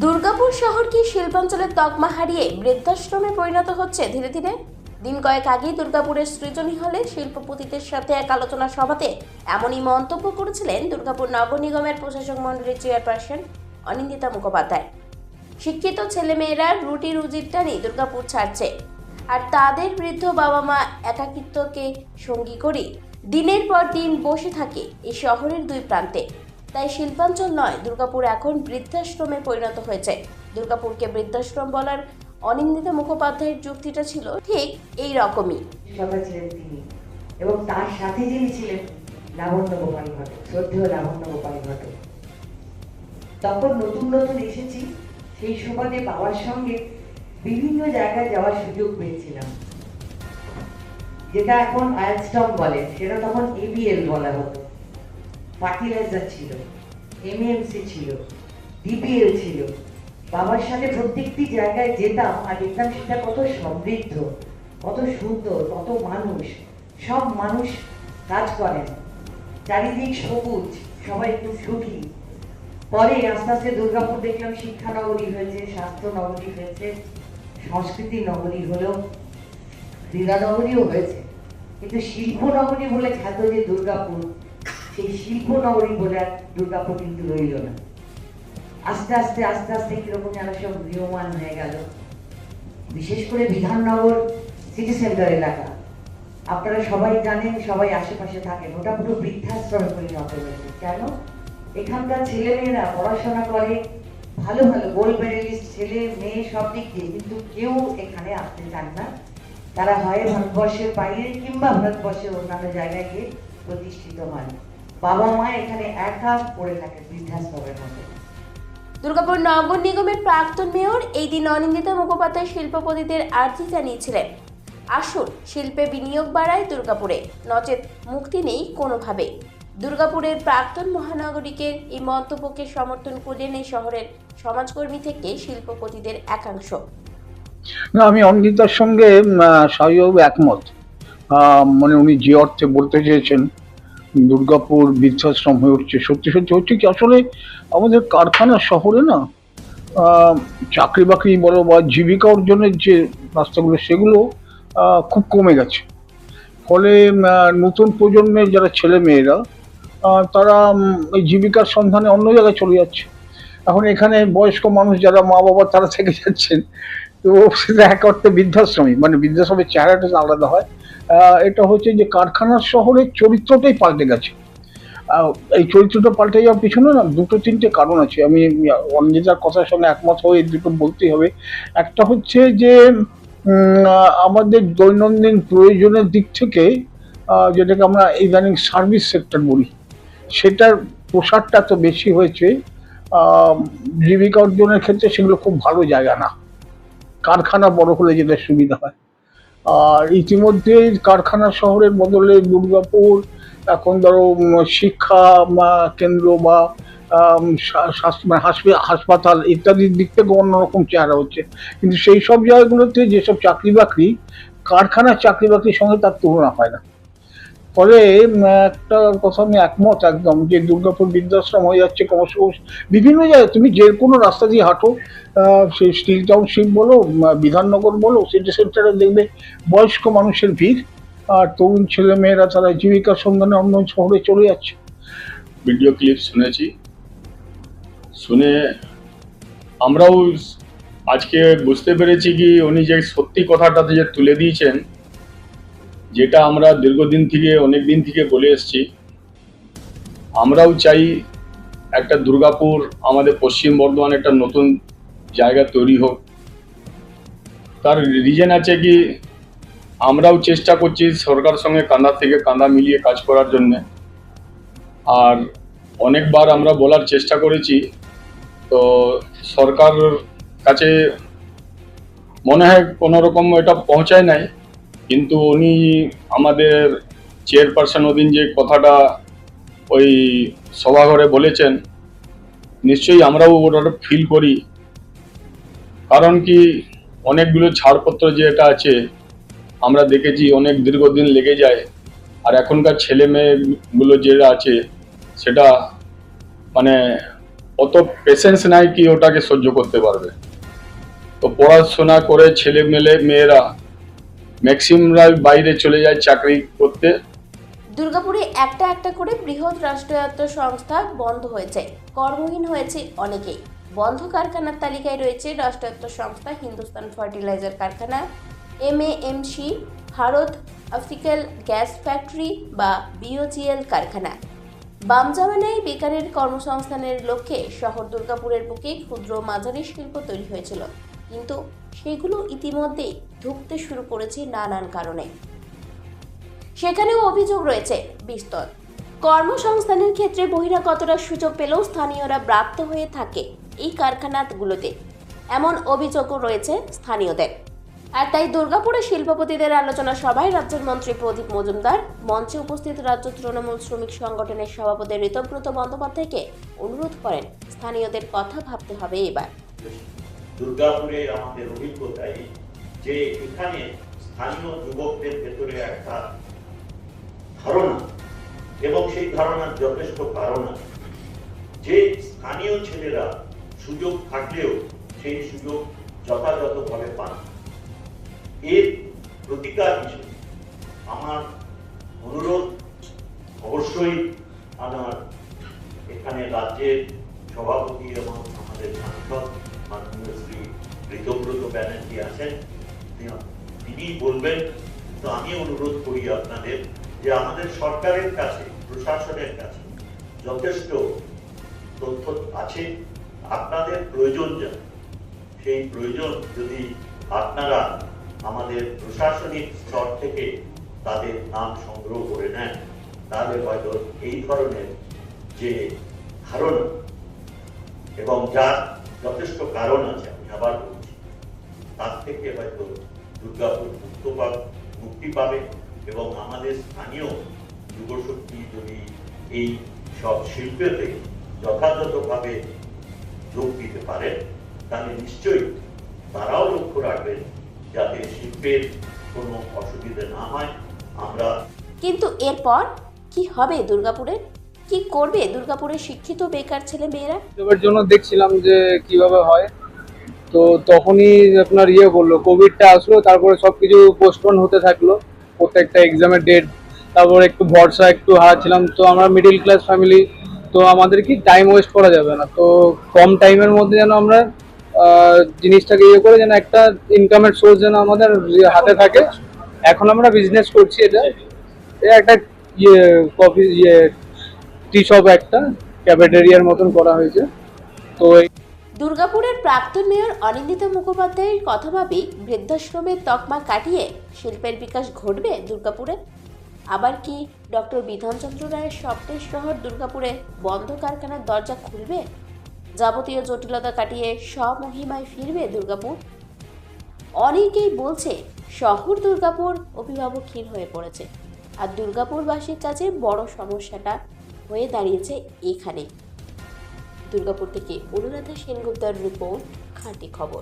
দুর্গাপুর শহর কি শিল্পাঞ্চলের তকমা হারিয়ে বৃদ্ধাশ্রমে পরিণত হচ্ছে ধীরে ধীরে? দিন কয়েক আগেই দুর্গাপুরের সৃজনী হলে শিল্পপতিদের সাথে এক আলোচনা সভাতে এমনই মন্তব্য করেছিলেন দুর্গাপুর নগর নিগমের প্রশাসক মণ্ডলীর চেয়ারপারসন অনিন্দিতা মুখোপাধ্যায়। শিক্ষিত ছেলেমেয়েরা রুটি রুজির টানে দুর্গাপুর ছাড়ছে, আর তাদের বৃদ্ধ বাবা মা একাকিত্বকে সঙ্গী করে দিনের পর দিন বসে থাকে এই শহরের দুই প্রান্তে। তাই শিল্পাঞ্চল নয়, দুর্গাপুর এখন বৃদ্ধাশ্রমে পরিণত হয়েছে। দুর্গাপুরকে বৃদ্ধাশ্রম বলার অনিন্দিতা মুখোপাধ্যায়ের যুক্তিটা ছিল ঠিক এই রকমই। ছিলেন তিনি, এবং তার সাথে যিনি ছিলেন লাবণ্য গোপাল ঘটক, শ্রদ্ধেয় লাবণ্য গোপাল ঘটক। তখন নতুন নতুন এসেছি, সেই সুবাদে বাবার সঙ্গে বিভিন্ন জায়গায় যাওয়ার সুযোগ পেয়েছিলাম। যেটা এখন আয়ালস্টম বলে, সেটা তখন এবিএল বলা হতো। ফার্টিলাইজার ছিল, এমএমসি ছিল, ডিপিএল ছিল। বাবার সাথে প্রত্যেকটি জায়গায় যেতাম আর দেখতাম সেটা কত সমৃদ্ধ, কত সুন্দর, কত মানুষ, সব মানুষ কাজ করেন, চারিদিক সবুজ, সবাই একটু সুখী। পরে আস্তে আস্তে দুর্গাপুর দেখলাম শিক্ষা নগরী হয়েছে, স্বাস্থ্য নগরী হয়েছে, সংস্কৃতি নগরী হলো, ক্রীড়া নগরীও হয়েছে। কিন্তু শিল্প নগরী বলে খ্যাত যে দুর্গাপুর, সেই শিল্প নগরী বলে আর দুর্গাপুর কিন্তু রইল না। আস্তে আস্তে আস্তে আস্তে কিরকম যেন সব গৃহমান হয়ে গেল। বিশেষ করে বিধাননগর সিটি সেন্টার এলাকা, আপনারা সবাই জানেন, সবাই আশেপাশে থাকেন, ওটা পুরো বৃদ্ধাশ্রমে পরিণত হয়েছে। কেন? এখানকার ছেলেমেয়েরা পড়াশোনা করে, ভালো ভালো গোল্ড মেডেলিস্ট ছেলে মেয়ে সব দিক দিয়ে, কিন্তু কেউ এখানে আসতে চান না। তারা হয় ভারতবর্ষের বাইরে কিংবা ভারতবর্ষের অন্যান্য জায়গায় গিয়ে প্রতিষ্ঠিত হয়। বাবা মা এখানে একা পড়ে থাকে বৃদ্ধাশ্রমের মধ্যে। দুর্গাপুর নগর নিগমের প্রাক্তন মেয়র এই দিন অনিন্দিতা মুখোপাধ্যায় শিল্পপতিদের আর্জি জানিয়েছিলেন, আসুন শিল্পে বিনিয়োগ বাড়ায় দুর্গাপুরে, নচেত মুক্তি নেই কোনোভাবে। দুর্গাপুরের প্রাক্তন মহানগরীকের এই মন্তব্যকে সমর্থন করলেন এই শহরের সমাজকর্মী থেকে শিল্পপতিদের একাংশ। না, আমি অনিন্দিতার সঙ্গে স্বাভাবিকভাবে একমত। মানে উনি যে অর্থে বলতে চেয়েছেন দুর্গাপুর বৃদ্ধাশ্রম হয়ে উঠছে, সত্যি সত্যি হচ্ছে কি, আসলে আমাদের কারখানা শহরে না চাকরি বাকরি বলো বা জীবিকা অর্জনের যে রাস্তাগুলো, সেগুলো খুব কমে গেছে। ফলে নতুন প্রজন্মের যারা ছেলে মেয়েরা তারা এই জীবিকার সন্ধানে অন্য জায়গায় চলে যাচ্ছে। এখন এখানে বয়স্ক মানুষ যারা মা বাবা, তারা থেকে যাচ্ছেন। তো সেটা এক অর্থে বৃদ্ধাশ্রমী, মানে বৃদ্ধাশ্রমের চেহারাটা আলাদা হয়। এটা হচ্ছে যে কারখানার শহরের চরিত্রটাই পাল্টে গেছে। এই চরিত্রটা পাল্টে যাওয়ার পিছনে না দুটো তিনটে কারণ আছে। আমি অনিন্দিতার কথার সঙ্গে একমত হয়ে দুটো বলতেই হবে। একটা হচ্ছে যে আমাদের দৈনন্দিন প্রয়োজনের দিক থেকে যেটাকে আমরা ইদানিং সার্ভিস সেক্টর বলি, সেটার প্রসারটা তো বেশি হয়েছে। জীবিকা অর্জনের ক্ষেত্রে সেগুলো খুব ভালো জায়গা না, কারখানা বড় হলে যেটা সুবিধা হয়। আর ইতিমধ্যে কারখানা শহরের বদলে দুর্গাপুর এখন ধরো শিক্ষা কেন্দ্র বা হাসপাতাল ইত্যাদির দিক থেকে অন্যরকম চেহারা হচ্ছে। কিন্তু সেই সব জায়গাগুলোতে যেসব চাকরি বাকরি, কারখানার চাকরি বাকরির সঙ্গে তার তুলনা হয় না। ফলে একটা কথা আমি একমত একদম, যে দুর্গাপুর বৃদ্ধাশ্রম হয়ে যাচ্ছে ক্রমশ। বিভিন্ন জায়গায় তুমি যে কোনো রাস্তা দিয়ে হাঁটো, সেই স্টিল টাউনশিপ বলো, বিধাননগর বলো, সিটি সেন্টারে দেখবে বয়স্ক মানুষের ভিড়, আর তরুণ ছেলে মেয়েরা তারা জীবিকার সন্ধানে অন্য শহরে চলে যাচ্ছে। ভিডিও ক্লিপ শুনেছি, শুনে আমরাও আজকে বুঝতে পেরেছি কি উনি যে সত্যি কথাটা যে তুলে দিয়েছেন, যেটা আমরা দীর্ঘদিন থেকে অনেক দিন থেকে বলে এসেছি। আমরাও চাই একটা দুর্গাপুর আমাদের পশ্চিম বর্ধমানে একটা নতুন জায়গা তৈরি হোক। তার রিজন আছে কি, আমরাও চেষ্টা করছি সরকার সঙ্গে কাঁধা থেকে কাঁধা মিলিয়ে কাজ করার জন্য। আর অনেকবার আমরা বলার চেষ্টা করেছি, তো সরকার কাছে মনে হয় কোনো রকম এটা পৌঁছায় নাই। কিন্তু উনি আমাদের চেয়ারপারসন ওদিন যে কথাটা ওই সভাঘরে বলেছেন, নিশ্চয়ই আমরাও ওটা ফিল করি। কারণ কি, অনেকগুলো ছাড়পত্র যেটা আছে আমরা দেখেছি অনেক দীর্ঘদিন লেগে যায়। আর এখনকার ছেলে মেয়েগুলো যেটা আছে সেটা মানে অত পেশেন্স নাই কি ওটাকে সহ্য করতে পারবে। তো পড়াশোনা করে ছেলে মেয়েরা ম্যাক্সিমামরাই বাইরে চলে যায় চাকরি করতে। দুর্গাপুরে একটা একটা করে বৃহৎ রাষ্ট্রায়ত্ত সংস্থা বন্ধ হয়েছে, কর্মহীন হয়েছে অনেকেই। বন্ধ কারখানার তালিকায় রয়েছে রাষ্ট্রায়ত্ত সংস্থা হিন্দুস্তান ফার্টিলাইজার কারখানা, এমএএমসি, ভারত আফ্রিকাল গ্যাস ফ্যাক্টরি বা বিওজিএল কারখানা। বাম জামানায় বেকারের কর্মসংস্থানের লক্ষ্যে শহর দুর্গাপুরের বুকে ক্ষুদ্র মাঝারি শিল্প তৈরি হয়েছিল, কিন্তু সেগুলো ইতিমধ্যেই ধুঁকতে শুরু করেছে নানান কারণে। সেখানেও অভিযোগ রয়েছে বিস্তর। কর্মসংস্থানের ক্ষেত্রে বহিরাগতরা সুযোগ পেলেও স্থানীয়রা ব্রাত্য হয়ে থাকে এই কারখানাগুলোতে, এমন অভিযোগও রয়েছে স্থানীয়দের। আর তাই দুর্গাপুরে শিল্পপতিদের আলোচনা সভায় রাজ্যের মন্ত্রী প্রদীপ মজুমদার মঞ্চে উপস্থিত রাজ্য তৃণমূল শ্রমিক সংগঠনের সভাপতি ঋতব্রত বন্দ্যোপাধ্যায়কে অনুরোধ করেন স্থানীয়দের কথা ভাবতে হবে এবার। দুর্গাপুরে আমাদের অভিজ্ঞতায় যে এখানে স্থানীয় যুবকদের ভেতরে একটা ধারণা, এবং সেই ধারণার যথেষ্ট কারণ আছে, যে স্থানীয় ছেলেরা সুযোগ থাকলেও সেই সুযোগ যথাযথভাবে পান। এর প্রতিকার হিসেবে আমার অনুরোধ, অবশ্যই আমার এখানে রাজ্যের সভাপতি এবং আমাদের সাংসদ মাননীয় শ্রী ঋতব্রত ব্যানার্জি আছেন, তিনি বলবেন। তো আমি অনুরোধ করি আপনাদের যে আমাদের সরকারের কাছে, প্রশাসনের কাছে যথেষ্ট তথ্য আছে, আপনাদের প্রয়োজন যা, সেই প্রয়োজন যদি আপনারা আমাদের প্রশাসনিক স্তর থেকে তাদের নাম সংগ্রহ করে নেন, তাহলে হয়তো এই ধরনের যে ধারণা, এবং যার যথেষ্ট কারণ আছে, আমি আবার বলছি, তার থেকে হয়তো দুর্গাপুর মুক্তি পাবে, এবং আমাদের স্থানীয় যুবশক্তি যদি এই সব শিল্পেতে যথাযথভাবে যোগ দিতে পারে, তাহলে নিশ্চয়ই তারাও লক্ষ্য রাখবেন যাতে শিল্পের কোনো অসুবিধা না হয়। আমরা কিন্তু এরপর কি হবে দুর্গাপুরের? কি করবে দুর্গাপুরের শিক্ষিত বেকার ছেলে মেয়েরা? এবার জন্য দেখছিলাম যে কিভাবে হয়। তো তখনই আপনার করলো, কোভিডটা আসলো, তারপরে সবকিছু পোস্টপোন হতে থাকলো, প্রত্যেকটা এক্সামের ডেট। তারপর একটু ভরসা একটু হারাচ্ছিলাম। তো আমরা মিডিল ক্লাস ফ্যামিলি, তো আমাদের কি টাইম ওয়েস্ট করা যাবে না। তো কম টাইমের মধ্যে যেন আমরা জিনিসটাকে করে যেন একটা ইনকামের সোর্স যেন আমাদের হাতে থাকে। এখন আমরা বিজনেস করছি, এটা একটা কফি টি শপ, একটা ক্যাফেটেরিয়ার মতন করা হয়েছে। তো দুর্গাপুরের প্রাক্তন মেয়র অনিন্দিতা মুখোপাধ্যায়ের কথা ভাবি বৃদ্ধাশ্রমের তকমা কাটিয়ে শিল্পের বিকাশ ঘটবে দুর্গাপুরে। আবার কি ডক্টর বিধানচন্দ্র রায়ের স্বপ্নের শহর দুর্গাপুরে বন্ধ কারখানার দরজা খুলবে? যাবতীয় জটিলতা কাটিয়ে স্বমহিমায় ফিরবে দুর্গাপুর? অনেকেই বলছে শহর দুর্গাপুর অভিভাবকহীন হয়ে পড়েছে, আর দুর্গাপুরবাসীর কাছে বড় সমস্যাটা হয়ে দাঁড়িয়েছে এখানে। দুর্গাপুর থেকে অনুরাধা সেনগুপ্তার রিপোর্ট, খাঁটি খবর।